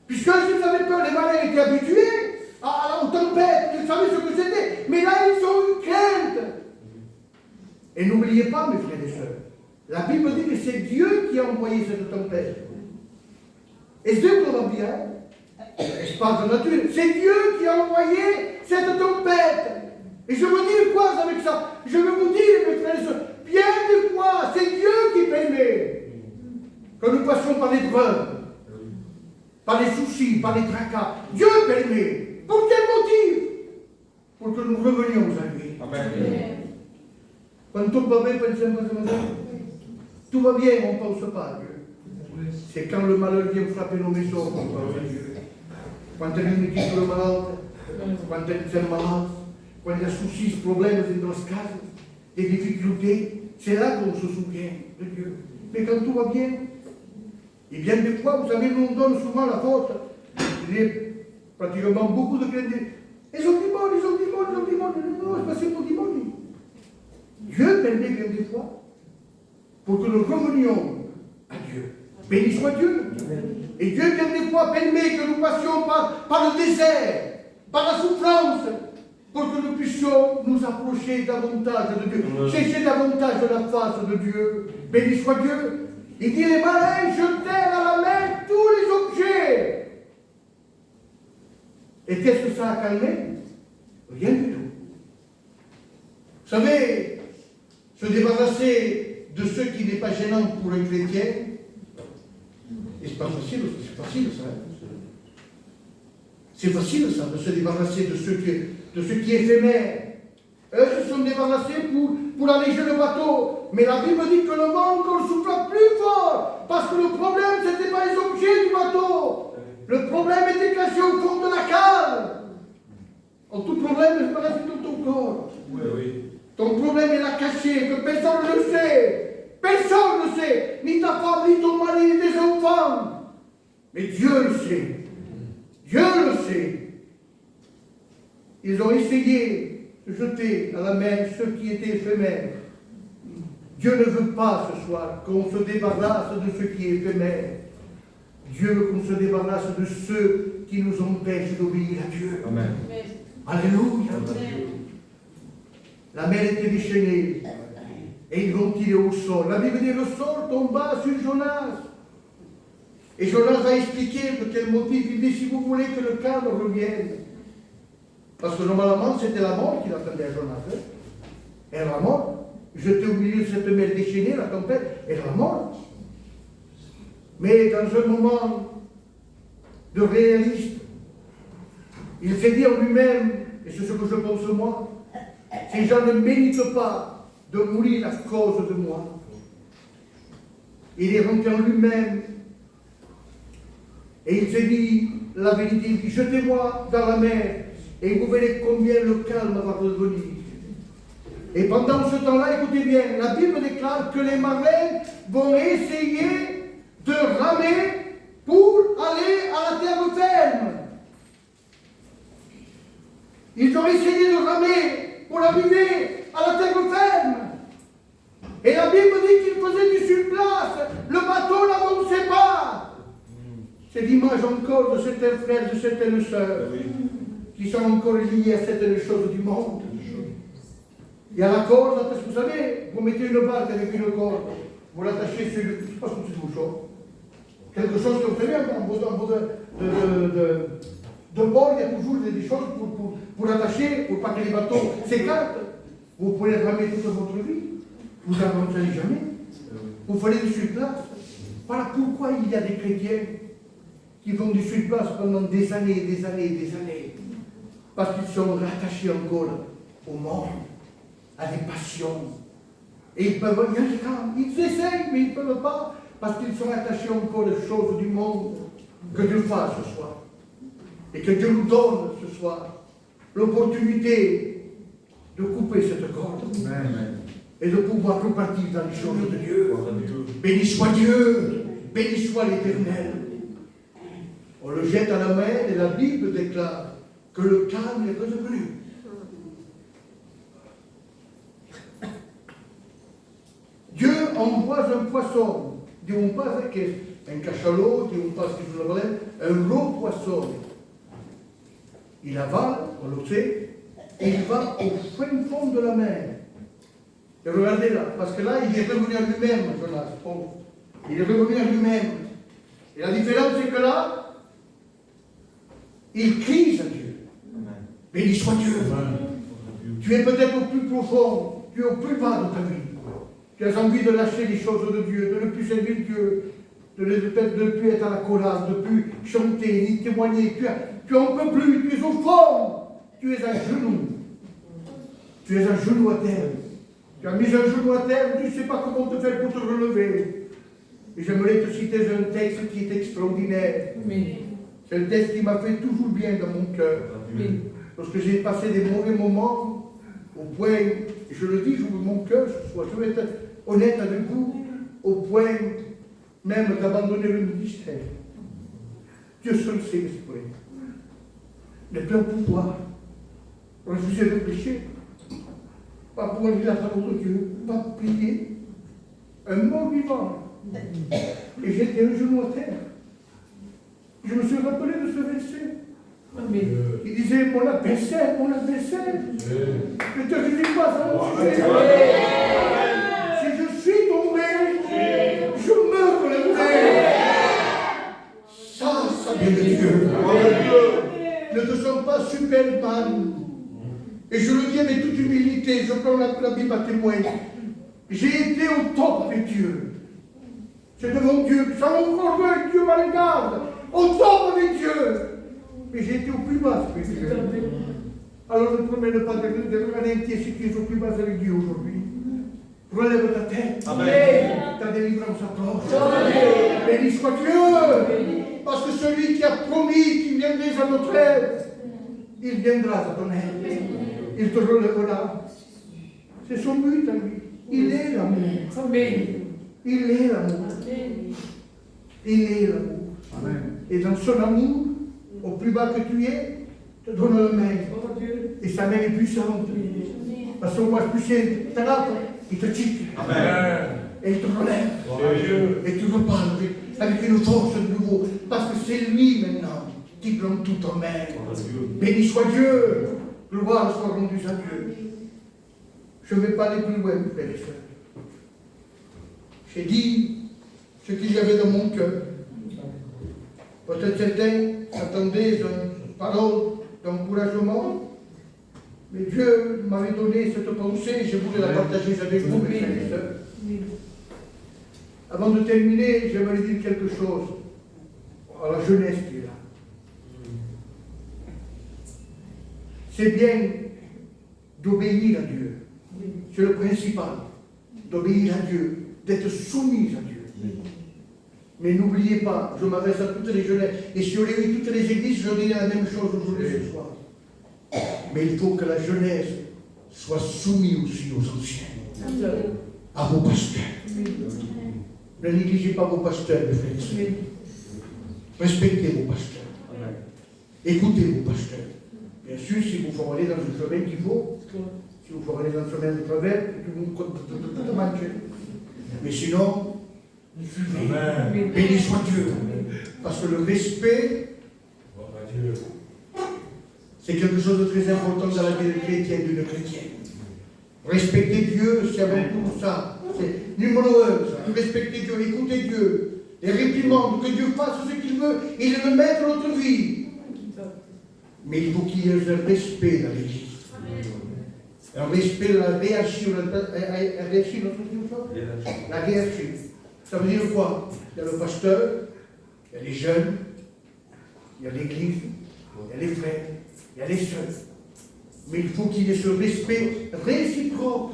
Speaker 5: Puisque s'ils avaient peur, les malins étaient habitués aux tempêtes, ils savaient ce que c'était. Mais là, ils ont eu crainte. Et n'oubliez pas, mes frères et sœurs, la Bible dit que c'est Dieu qui a envoyé cette tempête. Et Dieu va bien, espace de nature, c'est Dieu qui a envoyé cette tempête. Et je veux dire quoi avec ça? Je veux vous dire, mes frères et sœurs, bien des fois, c'est Dieu qui permet que nous passions par l'épreuve, par les soucis, par les tracas. Dieu permet. Pour quel motif? Pour que nous revenions à lui.
Speaker 1: Amen.
Speaker 5: Quand tout va bien, tout va bien, on ne pense pas à Dieu. C'est quand le malheur vient frapper nos maisons qu'on pense à Dieu. Quand il nous quitte le malade, quand il est malade, quand il y a soucis, problèmes dans notre casa, des difficultés, c'est là qu'on se souvient de Dieu. Mais quand tout va bien, et bien des fois, vous savez, nous on donne souvent la faute. Il y a pratiquement beaucoup de chrétiens. Ils ont du monde, ils ont du monde, ils ont du monde. Non, c'est pas pour du monde. Dieu permet bien des fois pour que nous revenions à Dieu. Béni soit Dieu. Et Dieu bien des fois permet que nous passions par le désert, par la souffrance, pour que nous puissions nous approcher davantage de Dieu, chercher davantage de la face de Dieu. Béni soit Dieu. Il dit les malins jetèrent à la mer tous les objets. Et qu'est-ce que ça a calmé? Rien du tout. Vous savez, se débarrasser de ce qui n'est pas gênant pour un chrétien, et c'est pas facile, c'est facile ça. C'est facile ça, de se débarrasser de ce qui est éphémère. Eux se sont débarrassés pour alléger le bateau. Mais la Bible dit que le vent encore souffla plus fort. Parce que le problème, ce n'était pas les objets du bateau. Le problème était caché au fond de la cale. En tout problème est paraît dans ton corps.
Speaker 1: Oui, oui.
Speaker 5: Ton problème est là caché, que personne ne le sait. Personne ne le sait. Ni ta femme, ni ton mari, ni tes enfants. Mais Dieu le sait. Dieu le sait. Ils ont essayé de jeter à la mer ce qui était éphémère. Dieu ne veut pas ce soir qu'on se débarrasse de ce qui est éphémère. Dieu veut qu'on se débarrasse de ceux qui nous empêchent d'obéir à Dieu.
Speaker 1: Amen.
Speaker 5: Alléluia. La mer était déchaînée et ils vont tirer au sol. La Bible dit le sol tomba sur Jonas. Et Jonas a expliqué de quel motif. Il dit si vous voulez que le calme revienne. Parce que normalement c'était la mort qui l'attendait à Jonas. Et la mort. Jeté au milieu de cette mer déchaînée, la tempête, elle va mort. Mais dans un moment de réalisme, il s'est dit en lui-même, et c'est ce que je pense moi, ces gens ne méritent pas de mourir à cause de moi. Il est rentré en lui-même et il s'est dit la vérité, il dit jetez-moi dans la mer et vous verrez combien le calme va revenir. Et pendant ce temps-là, écoutez bien, la Bible déclare que les marins vont essayer de ramer pour aller à la terre ferme. Ils ont essayé de ramer pour arriver à la terre ferme. Et la Bible dit qu'ils faisaient du surplace. Le bateau n'avançait pas. C'est l'image encore de certains frères, de certaines sœurs qui sont encore liés à certaines choses du monde. Il y a la corde, parce que vous savez, vous mettez une barque avec une corde, vous l'attachez sur le. Je ne sais pas ce que c'est bouchon. Quelque chose que vous savez, de bord, il y a toujours des choses pour attacher, pour pas que les bateaux s'écartent. Vous pouvez ramer toute votre vie. Vous n'avancerez jamais. Vous ferez du surplace. Voilà pourquoi il y a des chrétiens qui font du surplace pendant des années, des années, des années. Parce qu'ils sont rattachés encore au monde, à des passions. Et ils peuvent, ils essayent, mais ils ne peuvent pas, parce qu'ils sont attachés encore aux choses du monde. Que Dieu fasse ce soir. Et que Dieu nous donne ce soir l'opportunité de couper cette corde. Amen. Et de pouvoir repartir dans les choses de Dieu. Béni soit Dieu, béni soit l'Éternel. On le jette à la mer et la Bible déclare que le calme est revenu. Dieu envoie un poisson, dit on passe un cachalot, dit on passe un gros poisson. Il avale, on le sait, et il va au fin fond de la mer. Et regardez là, parce que là, il est revenu à lui-même, Jonas. Il est revenu à lui-même. Et la différence, c'est que là, il crie à Dieu. Béni soit Dieu. Tu es peut-être au plus profond, tu es au plus bas de ta vie. Tu as envie de lâcher les choses de Dieu, de ne plus servir Dieu, de ne plus être à la chorale, de ne plus chanter, ni témoigner. Tu n'en peux plus, tu es au fond, tu es à genoux. Tu es à genoux à terre. Tu as mis un genou à terre, tu ne sais pas comment te faire pour te relever. Et j'aimerais te citer un texte qui est extraordinaire. C'est un texte qui m'a fait toujours bien dans mon cœur. Lorsque j'ai passé des mauvais moments, au point, et je le dis, j'ouvre mon cœur ce soir, je vais être honnête avec vous, au point même d'abandonner le ministère. Dieu seul sait ce point. Le plein pouvoir, refuser le péché, pas pouvoir lire la parole de Dieu, pas prier, un mort vivant. Et j'étais un genou à terre. Je me suis rappelé de ce verset. Il disait, mon adversaire, ne te réjouis pas à mon sujet. Si je suis tombé, je me relèverai. Ça vient de Dieu. Ne te sens pas Superman. Et je le dis avec toute humilité, je prends la Bible à témoin. J'ai été au top avec Dieu. C'est devant Dieu, ça m'encourage, Dieu m'a regarde. Au top avec Dieu. Mais j'ai été au plus bas avec Dieu. Alors ne promets pas de ralentir si tu es au plus bas avec Dieu aujourd'hui. Relève ta tête. Amen. Ta délivrance approche. Béni soit Dieu. Parce que celui qui a promis qu'il viendrait à notre aide, il viendra à ton aide. Il te relèvera. C'est son but à lui. Il est l'amour. Amen. Il est l'amour. Il est l'amour. Amen. Et dans son amour, au plus bas que tu es, te donne la main. Et sa main est puissante. Parce qu'on voit plus ta latte, il te tique. Amen. Et il te relève. Et tu reparles avec une force de nouveau. Parce que c'est lui maintenant qui prend tout en main. Béni soit Dieu. Gloire soit rendue à Dieu. Je ne vais pas aller plus loin, frères et sœurs. J'ai dit ce qu'il y avait dans mon cœur. Peut-être certains attendaient une parole d'encouragement, mais Dieu m'avait donné cette pensée et je voulais la partager avec vous, mes frères et sœurs. Avant de terminer, j'aimerais dire quelque chose à la jeunesse qui est là. C'est bien d'obéir à Dieu. C'est le principal. D'obéir à Dieu, d'être soumis à Dieu. Mais n'oubliez pas, je m'adresse à toutes les jeunesses, et si on réunit toutes les églises, je dirais la même chose aujourd'hui ce soir. Mais il faut que la jeunesse soit soumise aussi aux anciens, à vos pasteurs. Ne négligez pas vos pasteurs, mes frères et sœurs. Respectez vos pasteurs. Écoutez vos pasteurs. Bien sûr, si vous faut aller dans le chemin qu'il faut, si vous faut aller dans le chemin de travers, tout le monde peut manger. Mais sinon, suivez. Béni soit Dieu. Parce que le respect, c'est quelque chose de très important dans la vie chrétienne, d'une chrétienne. Respecter Dieu, c'est avant tout ça. C'est numéro 1. Respecter Dieu, écouter Dieu. les réprimandes, que Dieu fasse ce qu'il veut, il le met dans notre vie. Mais il faut qu'il y ait un respect dans l'Église. Un respect de la réaction. La réaction. Ça veut dire quoi? Il y a le pasteur, il y a les jeunes, il y a l'Église, il y a les frères, il y a les sœurs. Mais il faut qu'il y ait ce respect réciproque.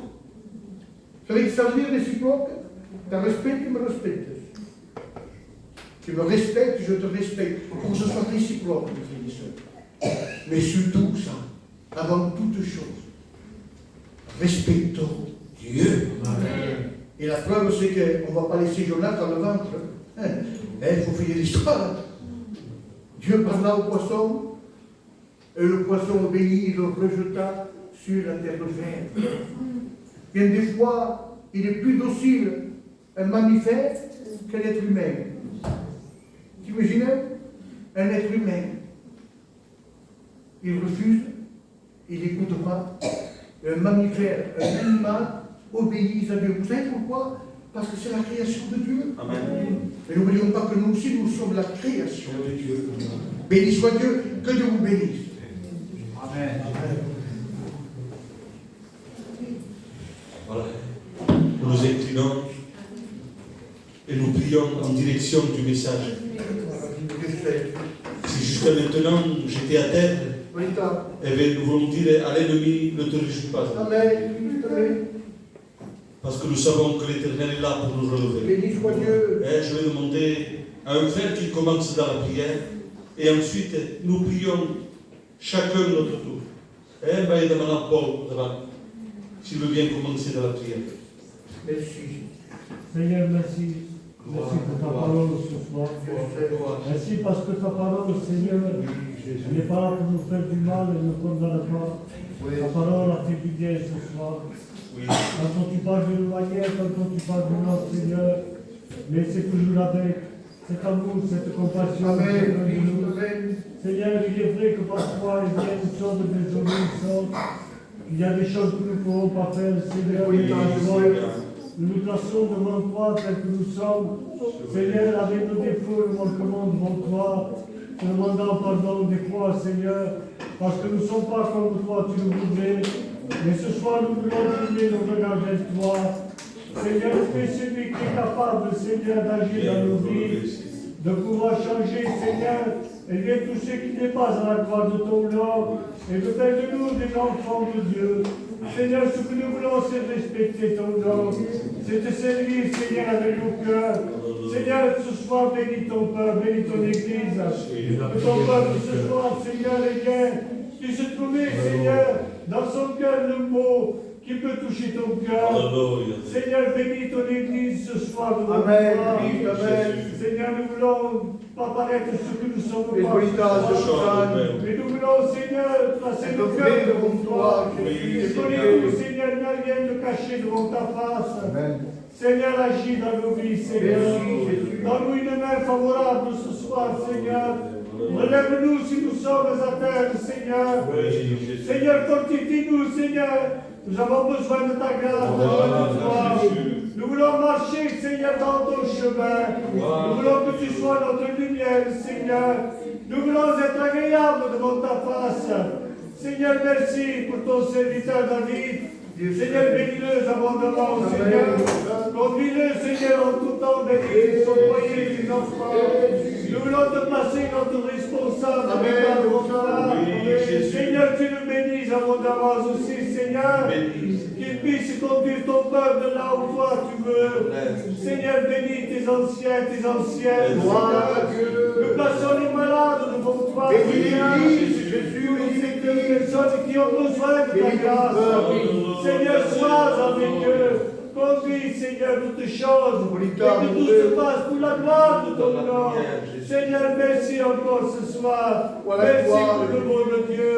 Speaker 5: Vous savez que ça veut dire réciproque? Tu respectes, tu me respectes. Tu me respectes, je te respecte. Pour que ce soit réciproque, mes frères et sœurs. Mais surtout, ça, avant toute chose, respectons Dieu. Amen. Et la preuve, c'est qu'on ne va pas laisser Jonas dans le ventre. Il faut finir l'histoire. Dieu parla au poisson, et le poisson obéit, il le rejeta sur la terre verte. Bien des fois, il est plus docile un mammifère qu'un être humain. Tu imagines un être humain? Il refuse, il n'écoute pas. Un mammifère, un animal, obéissent à Dieu. Vous savez pourquoi? Parce que c'est la création de Dieu.
Speaker 1: Amen.
Speaker 5: Mais n'oublions pas que nous aussi, nous sommes la création de Dieu. Béni soit Dieu, que Dieu vous bénisse.
Speaker 4: Amen.
Speaker 1: Voilà. Nous nous inclinons et nous prions en direction du message. Si jusqu'à maintenant j'étais à terre, eh bien, nous voulons dire à l'ennemi, ne te réjouis pas.
Speaker 5: Amen.
Speaker 1: Parce que nous savons que l'Éternel est là pour nous relever.
Speaker 5: Béni soit Dieu.
Speaker 1: Et je vais demander à un frère qui commence dans la prière. Et ensuite, nous prions chacun notre tour. Eh bien, il demande à Paul, s'il veut bien commencer dans la prière.
Speaker 5: Merci.
Speaker 2: Seigneur, merci. Merci pour ta parole ce soir. Merci parce que ta parole, Seigneur, elle n'est pas là pour nous faire du mal, elle ne condamne pas. Ta parole a fait du bien ce soir. Quand tu parles d'une manière, quand tu parles d'une autre, Seigneur, mais c'est toujours avec cet amour, cette compassion.
Speaker 5: Amen.
Speaker 2: Seigneur, il est vrai que parfois il y a une sorte de désobéissance. Il y a des choses que nous ne pourrons pas faire, Seigneur. Nous nous plaçons devant toi tel que nous sommes. Seigneur, avec nos défauts et nos manquements devant toi, te demandant pardon des fois, Seigneur, parce que nous ne sommes pas comme toi, tu nous voudrais. Mais ce soir, nous voulons tourner nos regards vers toi. Seigneur, fais celui qui est capable, Seigneur, d'agir dans nos vies, de pouvoir changer, Seigneur, et bien tout ce qui dépasse à la gloire de ton nom, et de faire de nous des enfants de Dieu. Seigneur, ce que nous voulons, c'est respecter ton nom, c'est te servir, Seigneur, avec nos cœurs. Seigneur, ce soir, bénis ton peuple, bénis ton Église. Que ton peuple ce soir, Seigneur, est bien, puisse trouver, Seigneur, dans son cœur le mot qui peut toucher ton cœur. Seigneur, bénis ton Église ce soir devant toi.
Speaker 5: Amen.
Speaker 2: Seigneur, nous voulons pas paraître ce que nous sommes pas. Mais nous voulons, Seigneur, placer nos cœurs devant toi. Et connais-nous, Seigneur, n'a rien de caché devant ta face.
Speaker 5: Amen.
Speaker 2: Seigneur, agis dans nos vies, Seigneur. Donne-nous une main favorable ce soir, Seigneur. Relève-nous si nous sommes à terre, Seigneur. Seigneur, fortifie-nous, Seigneur. Nous avons besoin de ta grâce, de toi. Nous voulons marcher, Seigneur, dans ton chemin. Nous voulons que tu sois notre lumière, Seigneur. Nous voulons être agréables devant ta face. Seigneur, merci pour ton serviteur David. Seigneur, bénis-le abondamment, Seigneur. Conduis-le, Seigneur, en tout temps, bénis son foyer, ses enfants. Nous voulons te placer notre responsable. Seigneur, tu nous bénis abondamment aussi, Seigneur. Qu'il puisse conduire ton peuple là où toi tu veux. Seigneur, bénis tes anciens, tes anciennes. Nous plaçons les malades devant toi, Seigneur. Les personnes qui ont besoin de ta grâce. Seigneur, sois avec eux. Conduis, Seigneur, toutes choses. Et que tout se passe pour la gloire de ton nom. Seigneur, merci encore ce soir. Merci pour le mot de Dieu.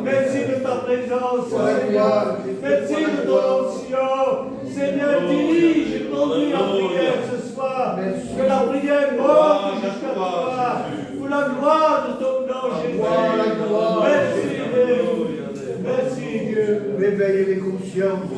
Speaker 2: Merci de ta présence, Seigneur. Merci de ton onction. Seigneur, dirige, conduis la prière ce soir. Que la prière monte jusqu'à toi. Pour la gloire de ton nom, Jésus. Merci, Dieu. Merci, Dieu.
Speaker 5: Réveillez les consciences.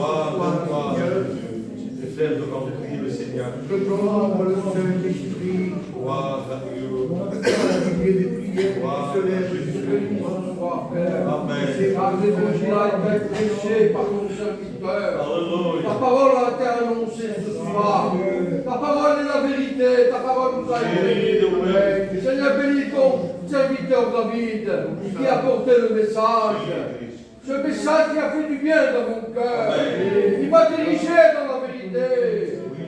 Speaker 1: frères devant le prier le Seigneur.
Speaker 5: Je proclame le Saint-Esprit.
Speaker 1: Gloire à Dieu.
Speaker 5: Il y a des prières qui se lèvent jusque nous ce soir, Père.
Speaker 1: Amen.
Speaker 5: C'est par l'évangile a été prêché par ton serviteur.
Speaker 1: Alléluia.
Speaker 5: Ta parole a été annoncée ce soir. Ta parole est la vérité. Ta parole nous a aidés. Amen. Seigneur, bénis ton serviteur David qui a porté le message. Ce message qui a fait du bien dans mon cœur. Il m'a dirigé dans la vérité.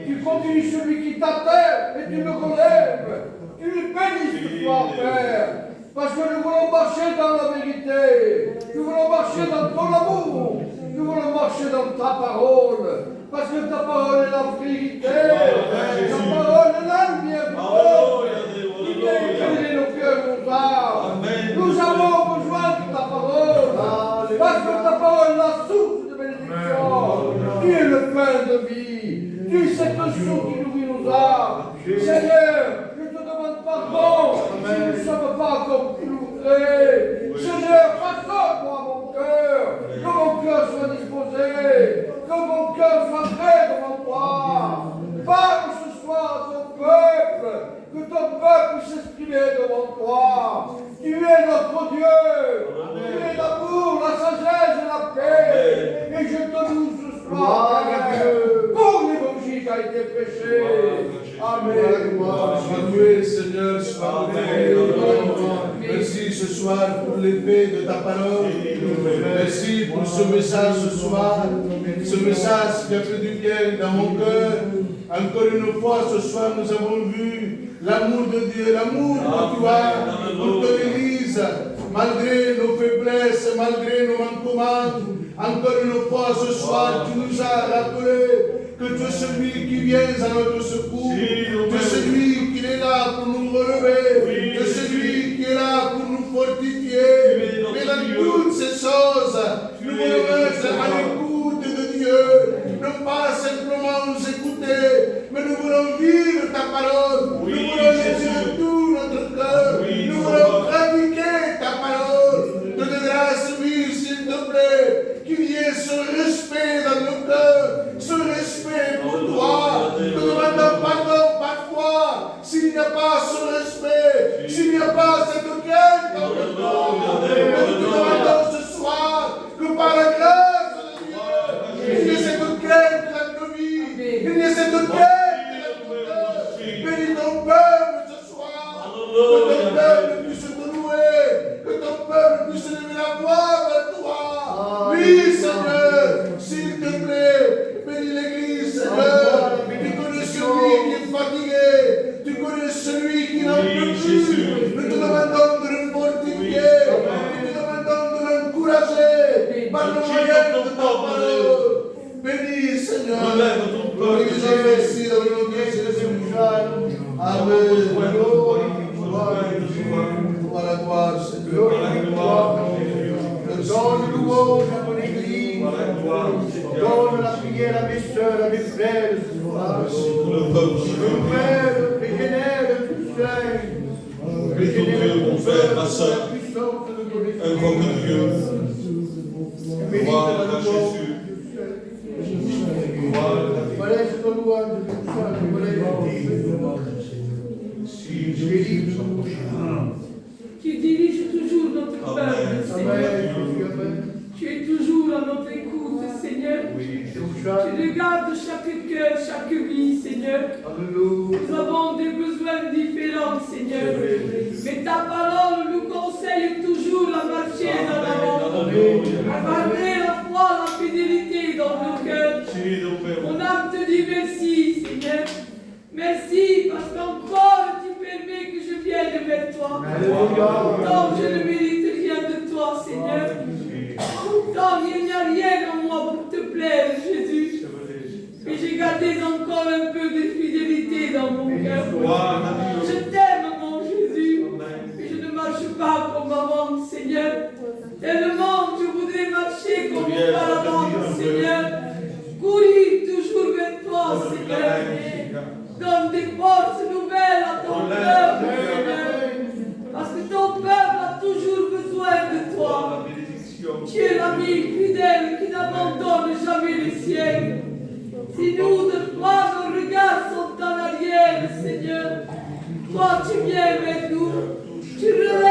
Speaker 5: Tu continues celui qui t'attend et tu le relèves. Tu le bénis ce soir, Père. Parce que nous voulons marcher dans la vérité. Nous voulons marcher dans ton amour. Nous voulons marcher dans ta parole. Parce que ta parole est la vérité. Ta parole est la lumière du monde. Qui vient éclairer nos cœurs, nos âmes. Nous avons besoin de ta parole. Parce que ta parole est la source de bénédiction. Tu es le pain de vie. Tu es cette source qui nourrit nos âmes. Seigneur, je te demande pardon si nous ne sommes pas comme tu nous voudrais. Seigneur, façonne-moi mon cœur. Que mon cœur soit disposé. Que mon cœur soit prêt devant toi. Parle ce soir à ton peuple. Que ton peuple puisse s'exprimer devant toi. Tu es notre Dieu. Tu es l'amour, la sagesse et la paix. Et je te loue ce soir, Père, pour l'évangile qui a été prêché. Amen.
Speaker 6: Sois loué, Seigneur, sois loué. Merci ce soir pour l'épée de ta parole. Merci pour ce message ce soir. Ce message qui a fait du bien dans mon cœur. Encore une fois, ce soir, nous avons vu l'amour de Dieu, l'amour que tu as pour ton Église. Malgré nos faiblesses, malgré nos manquements, encore une fois, ce soir, tu nous as rappelé que tu es celui qui vient à notre secours. Tu es celui qui est là pour nous relever. Tu es celui qui est là pour nous fortifier. Mais dans toutes ces choses, nous voulons être à l'écoute de Dieu. Ne pas simplement nous écouter, mais nous voulons vivre ta parole. Nous voulons laisser tout notre cœur. Nous voulons pratiquer ta parole. De grâce, oui, s'il te plaît, qu'il y ait ce respect dans nos cœurs, ce respect pour toi. Nous demandons pardon parfois s'il n'y a pas ce respect, s'il n'y a pas cette crainte dans nos cœurs. Mais nous demandons ce soir que par la grâce de Dieu, il y ait cette crainte dans nos vies, il y ait cette crainte dans nos cœurs. Bénis ton peuple ce soir, que ton peuple puisse te louer, que ton peuple puisse lever la voix vers toi. Oui, Seigneur, s'il te plaît, bénis l'Église, Seigneur. Tu connais celui qui est fatigué, tu connais celui qui n'en peut plus. Nous te demandons de le fortifier, nous te demandons de l'encourager par le moyen de ta parole. Bénis, Seigneur.
Speaker 1: Relève ton peuple.
Speaker 6: Merci dans le nom de Jésus. Amen. Gloire à la gloire, Seigneur.
Speaker 5: Donne louange à ton Église. Donne la prière à mes soeurs, à mes frères ce soir. Le Père, régénère tout saint.
Speaker 1: Prie ton Dieu, mon frère, ma soeur.
Speaker 5: La puissance de ton esprit.
Speaker 1: Invoque Dieu.
Speaker 5: Mérite
Speaker 1: Gloire
Speaker 5: la
Speaker 1: à
Speaker 5: louange.
Speaker 1: Jésus. Gloire à Dieu.
Speaker 5: Je laisse ton louange tout ça. Je me laisse.
Speaker 1: Si
Speaker 5: Je bénis.
Speaker 1: Jésus
Speaker 7: Tu diriges toujours notre peuple,
Speaker 1: Amen.
Speaker 7: Seigneur.
Speaker 5: Amen.
Speaker 7: Tu es toujours à notre écoute, Seigneur. Tu regardes chaque cœur, chaque vie, Seigneur.
Speaker 5: Alléluia.
Speaker 7: Nous avons des besoins différents, Seigneur. Mais ta parole nous conseille toujours à marcher dans l'avant. Malgré la foi, la fidélité dans nos cœurs. Mon âme te dit merci, Seigneur. Merci parce qu'encore tu permets que je vienne vers toi. Donc je ne mérite rien de toi, Seigneur. Donc il n'y a rien en moi pour te plaire, Jésus. Et j'ai gardé encore un peu de fidélité dans mon cœur. Je t'aime, mon Jésus. Et je ne marche pas comme avant, Seigneur. Tellement je voudrais marcher comme auparavant, Seigneur. Courir toujours vers toi, Seigneur. Donne des forces nouvelles à ton peuple, Seigneur. Parce que ton peuple a toujours besoin de toi. Tu es l'ami fidèle qui n'abandonne jamais les siens. Si nous, de fois, nos regards sont en arrière, Seigneur, toi, tu viens vers nous. Tu relèves